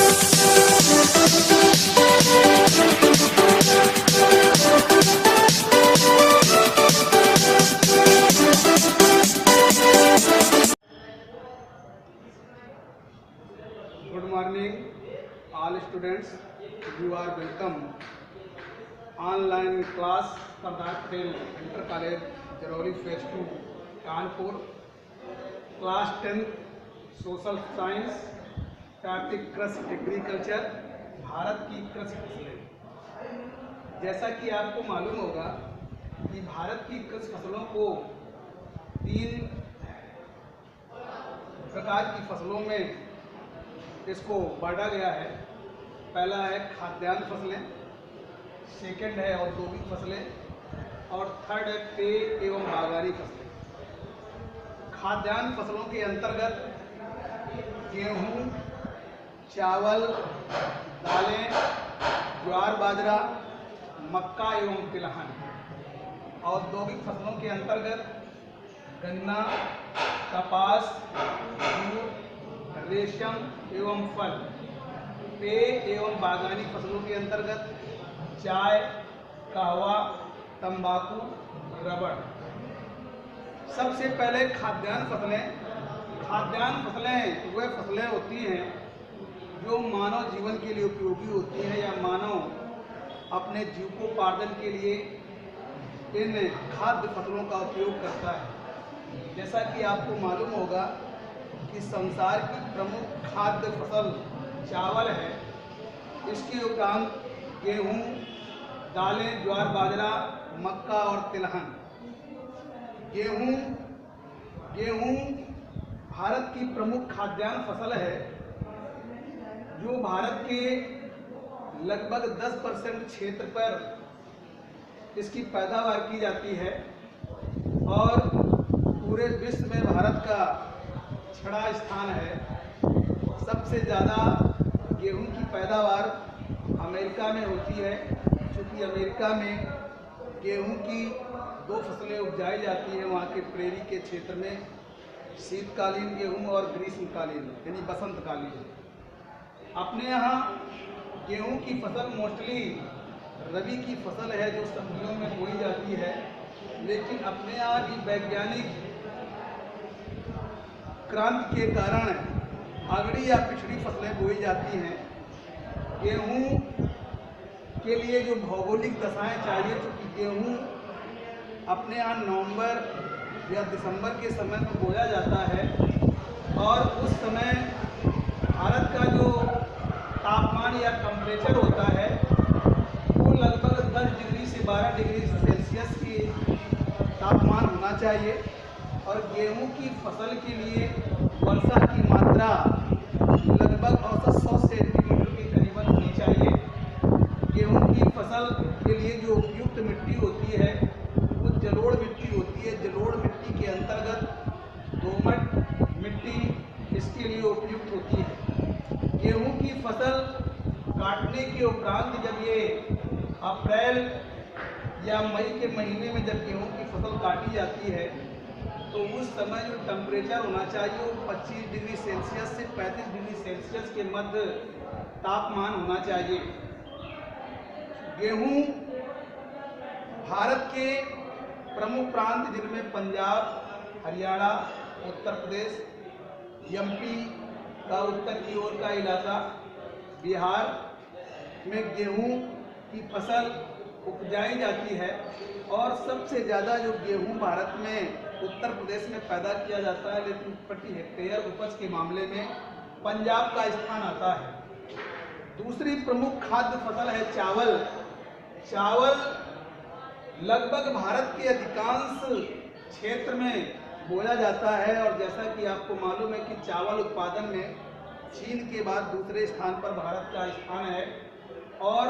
Good morning, all students. You are welcome. Online class for that till Inter College Jaroli Phase 2 Kanpur. Class 10 Social Science. Topic कृषि agriculture, Bharat की कृषि फसलें। जैसा कि आपको मालूम होगा कि भारत की कृषि फसलों को 3 प्रकार की फसलों में इसको बांटा गया है। पहला है खाद्यान्न फसलें, सेकंड है औद्योगिक फसलें और थर्ड है पेय एवं बागानी फसलें। खाद्यान्न फसलों के अंतर्गत गेहूं, चावल, दालें, ज्वार बाजरा, मक्का एवं तिलहन। औद्योगिक फसलों के अंतर्गत गन्ना, कपास, जूट, रेशम एवं फल। पेय एवं बागानी फसलों के अंतर्गत चाय, कहवा, तंबाकू, रबड़। सबसे पहले खाद्यान्न फसलें। खाद्यान्न फसलें वह फसलें होती हैं जो मानव जीवन के लिए उपयोगी होती हैं या मानव अपने जीविकोपार्जन के लिए इन खाद्य फसलों का उपयोग करता है। जैसा कि आपको मालूम होगा कि संसार की प्रमुख खाद्य फसल चावल है। इसके उपरांत गेहूं, दालें, ज्वार बाजरा, मक्का और तिलहन। गेहूं भारत की प्रमुख खाद्यान्न फसल है जो भारत के लगभग 10% क्षेत्र पर इसकी पैदावार की जाती है और पूरे विश्व में भारत का 6वां स्थान है। सबसे ज़्यादा गेहूं की पैदावार अमेरिका में होती है, क्योंकि अमेरिका में गेहूं की 2 फसलें उपजाई जाती हैं वहाँ के प्रेरी के क्षेत्र में, शीतकालीन गेहूं और ग्रीष्मकालीन यानी बसंतकालीन। अपने यहाँ गेहूं की फसल मोस्टली रबी की फसल है जो सर्दियों में बोई जाती है, लेकिन अपने यहाँ की वैज्ञानिक क्रांति के कारण अगड़ी या पिछड़ी फसलें बोई जाती हैं। गेहूं के लिए जो भौगोलिक दशाएं चाहिए, क्योंकि गेहूं अपने यहाँ नवंबर या दिसंबर के समय में बोया जाता है और उस समय भारत का जो तापमान या टेम्परेचर होता है वो लगभग 10 डिग्री से 12 डिग्री सेल्सियस की तापमान होना चाहिए। और गेहूं की फसल के लिए वर्षा की मात्रा लगभग औसत 100 सेंटीमीटर के करीबन होनी चाहिए। गेहूं की फसल के लिए जो उपयुक्त मिट्टी होती है वो जलोढ़ मिट्टी होती है। जलोढ़ मिट्टी के अंतर्गत दोमट मिट्टी इसके लिए उपयुक्त होती है। गेहूं की फसल काटने के उपरांत जब ये अप्रैल या मई के महीने में जब गेहूं की फसल काटी जाती है तो उस समय जो टेम्परेचर होना चाहिए वो 25 डिग्री सेल्सियस से 35 डिग्री सेल्सियस के मध्य तापमान होना चाहिए। गेहूं भारत के प्रमुख प्रांत जिनमें पंजाब, हरियाणा, उत्तर प्रदेश, एमपी का उत्तर की ओर का इलाका, बिहार में गेहूं की फसल उपजाई जाती है। और सबसे ज़्यादा जो गेहूं भारत में उत्तर प्रदेश में पैदा किया जाता है, लेकिन प्रति हेक्टेयर उपज के मामले में पंजाब का स्थान आता है। दूसरी प्रमुख खाद्य फसल है चावल। चावल लगभग भारत के अधिकांश क्षेत्र में बोया जाता है और जैसा कि आपको मालूम है कि चावल उत्पादन में चीन के बाद दूसरे स्थान पर भारत का स्थान है। और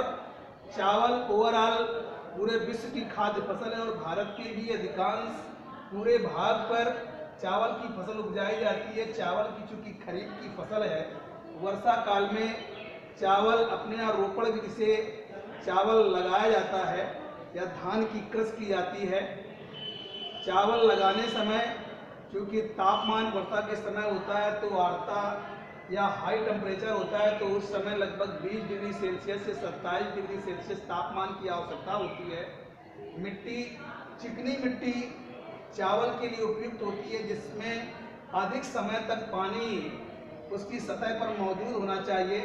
चावल ओवरऑल पूरे विश्व की खाद्य फसल है और भारत के भी अधिकांश पूरे भाग पर चावल की फसल उपजाई जाती है। चावल की चूँकि खरीफ की फसल है, वर्षा काल में चावल अपने यहाँ रोपड़ विधि से चावल लगाया जाता है या धान की कृषि की जाती है। चावल लगाने समय क्योंकि तापमान वर्षा के समय होता है तो आर्द्रता या हाई टेम्परेचर होता है तो उस समय लगभग 20 डिग्री सेल्सियस से 27 डिग्री सेल्सियस तापमान की आवश्यकता होती है। मिट्टी, चिकनी मिट्टी चावल के लिए उपयुक्त होती है, जिसमें अधिक समय तक पानी उसकी सतह पर मौजूद होना चाहिए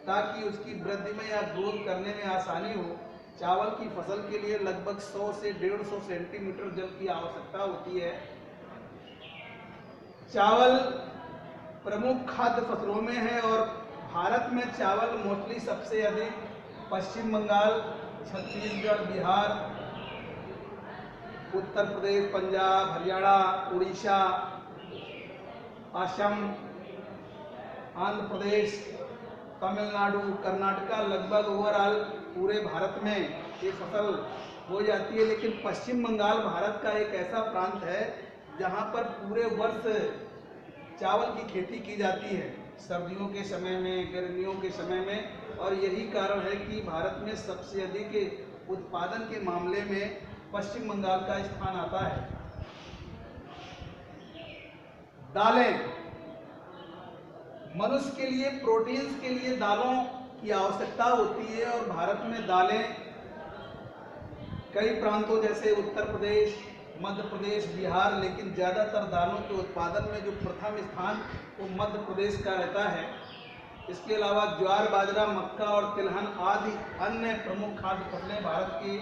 ताकि उसकी वृद्धि में या ग्रोथ करने में आसानी हो। चावल की फसल के लिए लगभग 100 से 150 सेंटीमीटर जल की आवश्यकता होती है। चावल प्रमुख खाद्य फसलों में है और भारत में चावल मोस्टली सबसे अधिक पश्चिम बंगाल, छत्तीसगढ़, बिहार, उत्तर प्रदेश, पंजाब, हरियाणा, उड़ीसा, असम, आंध्र प्रदेश, तमिलनाडु, कर्नाटका, लगभग ओवरऑल पूरे भारत में ये फसल हो जाती है। लेकिन पश्चिम बंगाल भारत का एक ऐसा प्रांत है जहाँ पर पूरे वर्ष चावल की खेती की जाती है, सर्दियों के समय में, गर्मियों के समय में, और यही कारण है कि भारत में सबसे अधिक उत्पादन के मामले में पश्चिम बंगाल का स्थान आता है। दालें, मनुष्य के लिए प्रोटीन्स के लिए दालों की आवश्यकता होती है और भारत में दालें कई प्रांतों जैसे उत्तर प्रदेश, मध्य प्रदेश, बिहार, लेकिन ज़्यादातर दालों के उत्पादन में जो प्रथम स्थान वो मध्य प्रदेश का रहता है। इसके अलावा ज्वार, बाजरा, मक्का और तिलहन आदि अन्य प्रमुख खाद्य फसलें भारत के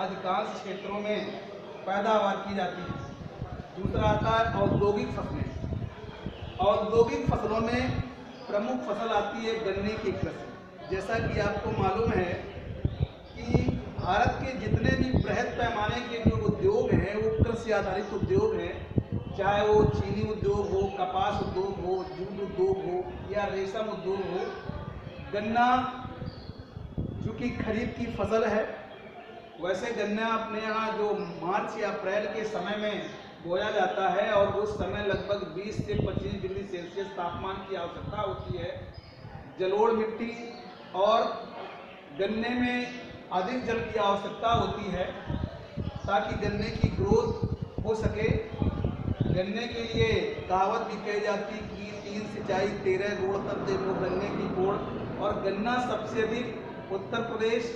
अधिकांश क्षेत्रों में पैदावार की जाती है। दूसरा आता है औद्योगिक फसलें। औद्योगिक फसलों में प्रमुख फसल आती है गन्ने की कृषि। जैसा कि आपको मालूम है कि भारत के जितने भी बृहद पैमाने के जो उद्योग हैं वो कृषि आधारित उद्योग हैं, चाहे वो चीनी उद्योग हो, कपास उद्योग हो, जूट उद्योग हो या रेशम उद्योग हो। गन्ना चूँकि खरीफ की फसल है, वैसे गन्ना अपने यहाँ जो मार्च या अप्रैल के समय में बोया जाता है और उस समय लगभग 20 से 25 डिग्री सेल्सियस तापमान की आवश्यकता होती है। जलोढ़ मिट्टी और गन्ने में अधिक जल की आवश्यकता होती है ताकि गन्ने की ग्रोथ हो सके। गन्ने के लिए कहावत भी कही जाती कि 3 सिंचाई 13 गोड़ तब देखो गन्ने की गोड़। और गन्ना सबसे अधिक उत्तर प्रदेश,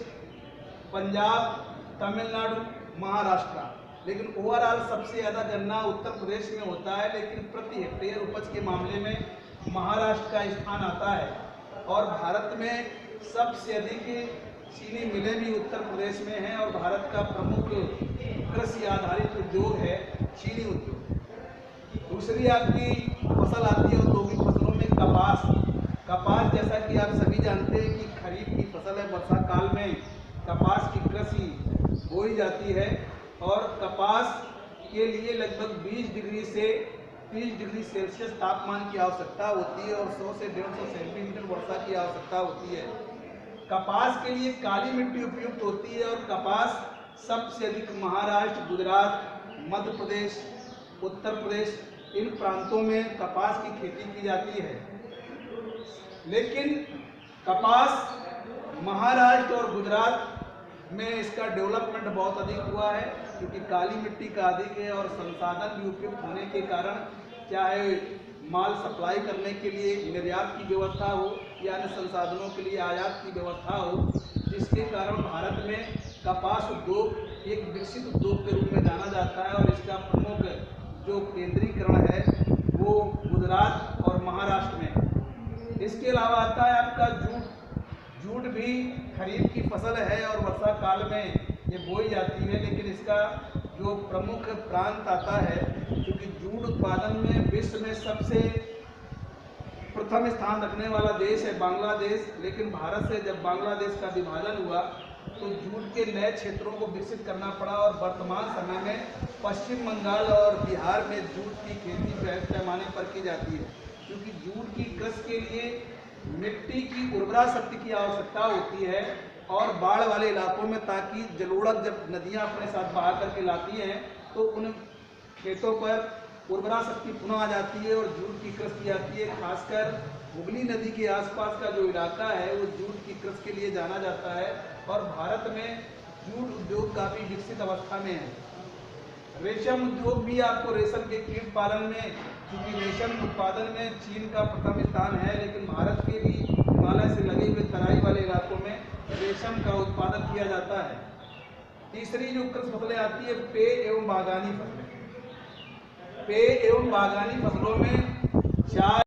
पंजाब, तमिलनाडु, महाराष्ट्र, लेकिन ओवरऑल सबसे ज़्यादा गन्ना उत्तर प्रदेश में होता है, लेकिन प्रति हेक्टेयर उपज के मामले में महाराष्ट्र का स्थान आता है। और भारत में सबसे अधिक चीनी मिलें भी उत्तर प्रदेश में हैं और भारत का प्रमुख कृषि आधारित उद्योग है चीनी उद्योग। दूसरी आपकी फसल आती है औद्योगिक फसलों में कपास। कपास जैसा कि आप सभी जानते हैं कि खरीफ की फसल है, वर्षा काल में कपास की कृषि बोई जाती है और कपास के लिए लगभग 20 डिग्री से 30 डिग्री सेल्सियस तापमान की आवश्यकता होती है और 100 से 150 सेंटीमीटर वर्षा की आवश्यकता होती है। कपास के लिए काली मिट्टी उपयुक्त होती है और कपास सबसे अधिक महाराष्ट्र, गुजरात, मध्य प्रदेश, उत्तर प्रदेश, इन प्रांतों में कपास की खेती की जाती है। लेकिन कपास महाराष्ट्र और गुजरात में इसका डेवलपमेंट बहुत अधिक हुआ है क्योंकि काली मिट्टी का अधिक है और संसाधन भी उपयुक्त होने के कारण चाहे माल सप्लाई करने के लिए निर्यात की व्यवस्था हो या अन्य संसाधनों के लिए आयात की व्यवस्था हो, जिसके कारण भारत में कपास उद्योग एक विकसित उद्योग के रूप में जाना जाता है और इसका प्रमुख जो केंद्रीकरण है वो गुजरात और महाराष्ट्र में। इसके अलावा आता है आपका जूट। जूट भी खरीफ की फसल है और वर्षा काल में ये बोई जाती है, लेकिन इसका जो प्रमुख प्रांत आता है, क्योंकि जूट उत्पादन में विश्व में सबसे प्रथम स्थान रखने वाला देश है बांग्लादेश, लेकिन भारत से जब बांग्लादेश का विभाजन हुआ तो जूट के नए क्षेत्रों को विकसित करना पड़ा और वर्तमान समय में पश्चिम बंगाल और बिहार में जूट की खेती बृहद पैमाने पर की जाती है, क्योंकि जूट की कृषि के लिए मिट्टी की उर्वरा शक्ति की आवश्यकता होती है और बाढ़ वाले इलाकों में, ताकि जलोढ़ जब नदियां अपने साथ बहा करके लाती हैं तो उन खेतों पर उर्वरा शक्ति पुनः आ जाती है और जूट की कृषि की जाती है। खासकर हुगली नदी के आसपास का जो इलाका है वो जूट की कृषि के लिए जाना जाता है और भारत में जूट उद्योग काफ़ी विकसित अवस्था में है। रेशम उद्योग भी आपको रेशम के कीट पालन में क्योंकि रेशम उत्पादन में चीन का प्रथम स्थान है, लेकिन भारत के भी हिमालय से लगे हुए तराई वाले इलाकों में रेशम का उत्पादन किया जाता है। तीसरी जो कृषि फसलें आती है पेय एवं बागानी फसलें। पेय एवं बागानी फसलों में चाय